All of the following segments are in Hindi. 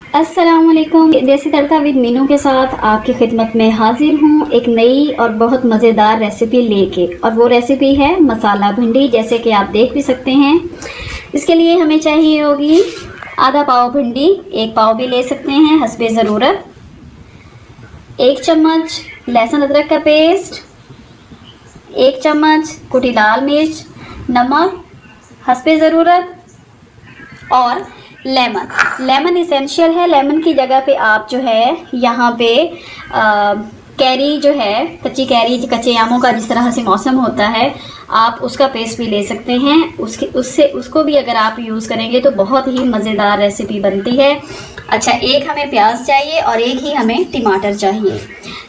अस्सलामुअलैकुम। देसी तड़का विद मीनू के साथ आपकी खिदमत में हाजिर हूँ एक नई और बहुत मज़ेदार रेसिपी लेके। और वो रेसिपी है मसाला भिंडी। जैसे कि आप देख भी सकते हैं, इसके लिए हमें चाहिए होगी आधा पाव भिंडी, एक पाव भी ले सकते हैं हस्बे ज़रूरत, 1 चम्मच लहसुन अदरक का पेस्ट, 1 चम्मच कुटी लाल मिर्च, नमक हस्बे ज़रूरत और लेमन इसेंशियल है। लेमन की जगह पे आप जो है यहाँ पे कैरी जो है, कच्ची कैरी, कच्चे आमों का जिस तरह से मौसम होता है, आप उसका पेस्ट भी ले सकते हैं। उसको भी अगर आप यूज़ करेंगे तो बहुत ही मज़ेदार रेसिपी बनती है। अच्छा, एक हमें प्याज चाहिए और एक ही हमें टमाटर चाहिए।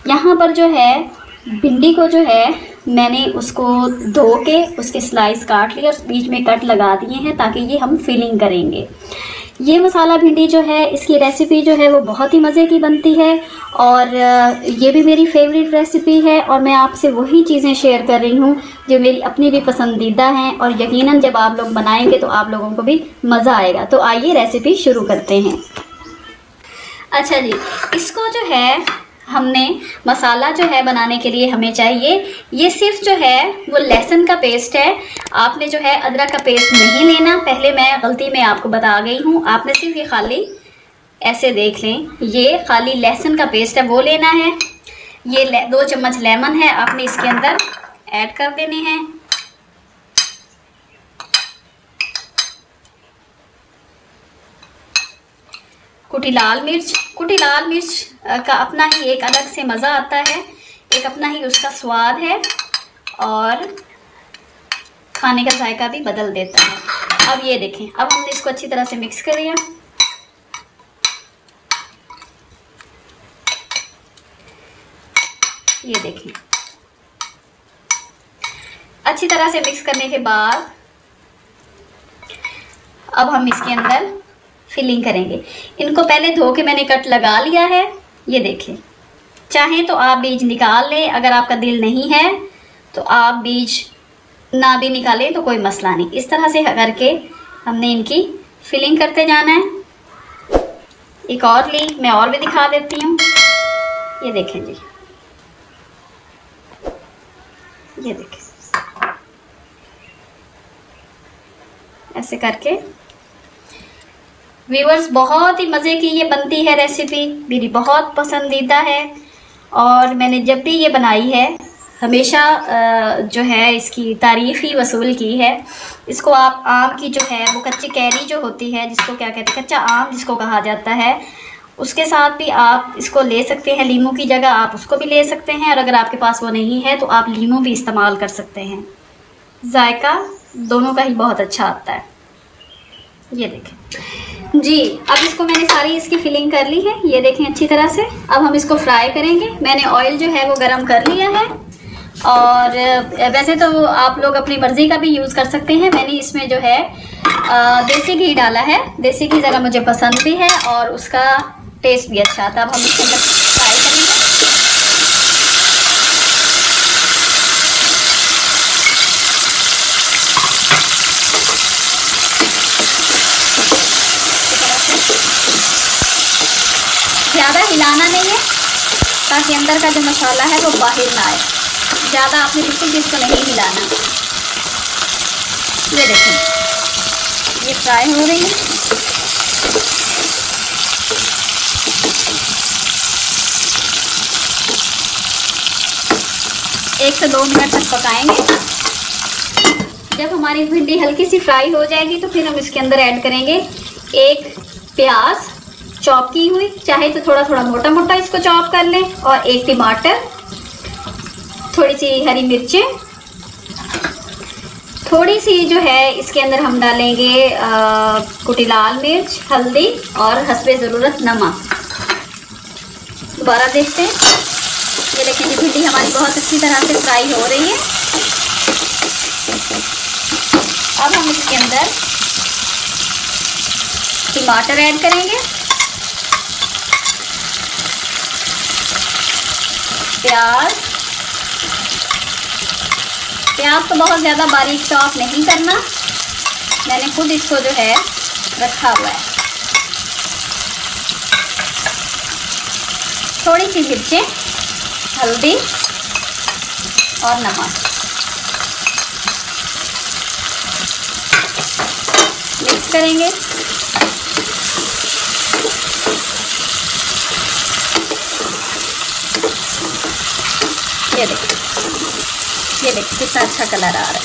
यहाँ पर जो है भिंडी को जो है मैंने उसको धो के उसके स्लाइस काट लिए और बीच में कट लगा दिए हैं ताकि ये हम फिलिंग करेंगे। ये मसाला भिंडी जो है, इसकी रेसिपी जो है वो बहुत ही मज़े की बनती है और ये भी मेरी फेवरेट रेसिपी है और मैं आपसे वही चीज़ें शेयर कर रही हूँ जो मेरी अपनी भी पसंदीदा हैं और यकीनन जब आप लोग बनाएंगे तो आप लोगों को भी मज़ा आएगा। तो आइए रेसिपी शुरू करते हैं। अच्छा जी, इसको जो है हमने मसाला जो है बनाने के लिए हमें चाहिए, ये सिर्फ जो है वो लहसुन का पेस्ट है। आपने जो है अदरक का पेस्ट नहीं लेना, पहले मैं गलती में आपको बता गई हूँ। आपने सिर्फ ये खाली ऐसे देख लें, ये खाली लहसुन का पेस्ट है वो लेना है। ये 2 चम्मच लेमन है, आपने इसके अंदर ऐड कर देने हैं। कुटी लाल मिर्च का अपना ही एक अलग से मज़ा आता है, एक अपना ही उसका स्वाद है और खाने का जायका भी बदल देता है। अब ये देखें, अब हमने इसको अच्छी तरह से मिक्स कर लिया। ये देखें, अच्छी तरह से मिक्स करने के बाद अब हम इसके अंदर फिलिंग करेंगे। इनको पहले धो के मैंने कट लगा लिया है, ये देखें। चाहें तो आप बीज निकाल लें, अगर आपका दिल नहीं है तो आप बीज ना भी निकालें तो कोई मसला नहीं। इस तरह से करके हमने इनकी फिलिंग करते जाना है। एक और ली, मैं और भी दिखा देती हूँ। ये देखें जी, ये देखें, ऐसे करके व्यूअर्स बहुत ही मज़े की ये बनती है रेसिपी, मेरी बहुत पसंदीदा है और मैंने जब भी ये बनाई है हमेशा जो है इसकी तारीफ़ ही वसूल की है। इसको आप आम की जो है वो कच्ची कैरी जो होती है, जिसको क्या कहते हैं, कच्चा आम जिसको कहा जाता है, उसके साथ भी आप इसको ले सकते हैं। लीमू की जगह आप उसको भी ले सकते हैं और अगर आपके पास वो नहीं है तो आप लीमू भी इस्तेमाल कर सकते हैं। जायका दोनों का ही बहुत अच्छा आता है। ये देखें जी, अब इसको मैंने सारी इसकी फिलिंग कर ली है, ये देखें अच्छी तरह से। अब हम इसको फ्राई करेंगे। मैंने ऑयल जो है वो गरम कर लिया है और वैसे तो आप लोग अपनी मर्ज़ी का भी यूज़ कर सकते हैं। मैंने इसमें जो है देसी घी डाला है। देसी घी ज़रा मुझे पसंद भी है और उसका टेस्ट भी अच्छा आता है। अब हम इसके अंदर फ्राई करेंगे। ज़्यादा हिलाना नहीं है ताकि अंदर का जो मसाला है वो बाहर ना आए। ज़्यादा आपने बिल्कुल भी इसको नहीं हिलाना। ये देखें, ये फ्राई हो रही है। 1 से 2 मिनट तक पकाएंगे। जब हमारी भिंडी हल्की सी फ्राई हो जाएगी तो फिर हम इसके अंदर ऐड करेंगे 1 प्याज चॉप की हुई, चाहे तो थोड़ा थोड़ा मोटा मोटा इसको चॉप कर लें, और 1 टमाटर, थोड़ी सी हरी मिर्चें, थोड़ी सी जो है इसके अंदर हम डालेंगे कुटी लाल मिर्च, हल्दी और हस्बे ज़रूरत नमक। दोबारा देखते हैं। ये देखें जी, भिंडी हमारी बहुत अच्छी तरह से फ्राई हो रही है। अब हम इसके अंदर टमाटर ऐड करेंगे, प्याज तो बहुत ज़्यादा बारीक चॉप नहीं करना, मैंने खुद इसको जो है रखा हुआ है। थोड़ी सी मिर्चें, हल्दी और नमक मिक्स करेंगे। ये देखिए कितना अच्छा कलर आ रहा है।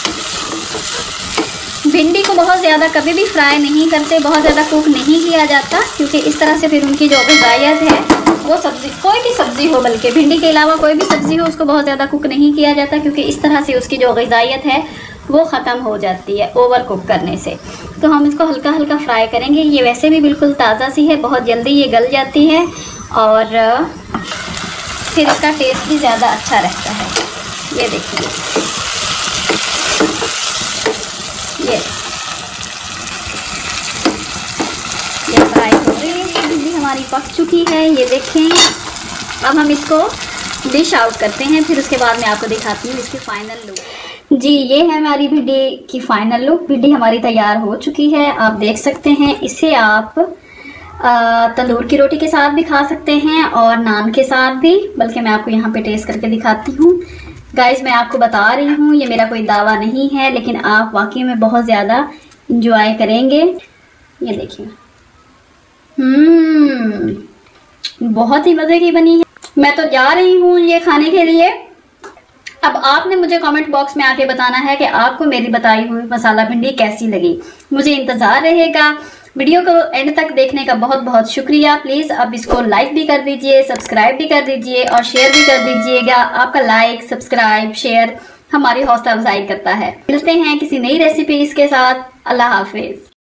भिंडी को बहुत ज़्यादा कभी भी फ्राई नहीं करते, बहुत ज़्यादा कुक नहीं किया जाता, क्योंकि इस तरह से फिर उनकी जो ग़िज़ाइयत है वो सब्ज़ी, कोई भी सब्ज़ी हो, बल्कि भिंडी के अलावा कोई भी सब्ज़ी हो, उसको बहुत ज़्यादा कुक नहीं किया जाता, क्योंकि इस तरह से उसकी जो ग़िज़ाइयत है वो ख़त्म हो जाती है ओवर कुक करने से। तो हम इसको हल्का हल्का फ्राई करेंगे। ये वैसे भी बिल्कुल ताज़ा सी है, बहुत जल्दी ये गल जाती है और फिर इसका टेस्ट भी ज़्यादा अच्छा रहता है। ये देखिए, ये फ्राई हो गई है, भिंडी हमारी पक चुकी है। ये देखें। अब हम इसको डिश आउट करते हैं, फिर उसके बाद मैं आपको दिखाती हूँ इसकी फाइनल लुक। जी, ये है हमारी भिंडी की फाइनल लुक। भिंडी हमारी तैयार हो चुकी है, आप देख सकते हैं। इसे आप तंदूर की रोटी के साथ भी खा सकते हैं और नान के साथ भी, बल्कि मैं आपको यहाँ पे टेस्ट करके दिखाती हूँ। गाइस, मैं आपको बता रही हूँ, ये मेरा कोई दावा नहीं है, लेकिन आप वाकई में बहुत ज़्यादा इंजॉय करेंगे। ये देखिए, बहुत ही मज़े की बनी है। मैं तो जा रही हूँ ये खाने के लिए। अब आपने मुझे कमेंट बॉक्स में आके बताना है कि आपको मेरी बताई हुई मसाला भिंडी कैसी लगी। मुझे इंतज़ार रहेगा। वीडियो को एंड तक देखने का बहुत बहुत शुक्रिया। प्लीज़ अब इसको लाइक भी कर दीजिए, सब्सक्राइब भी कर दीजिए और शेयर भी कर दीजिएगा। आपका लाइक, सब्सक्राइब, शेयर हमारी हौसला अफजाई करता है। मिलते हैं किसी नई रेसिपी के साथ। अल्लाह हाफिज़।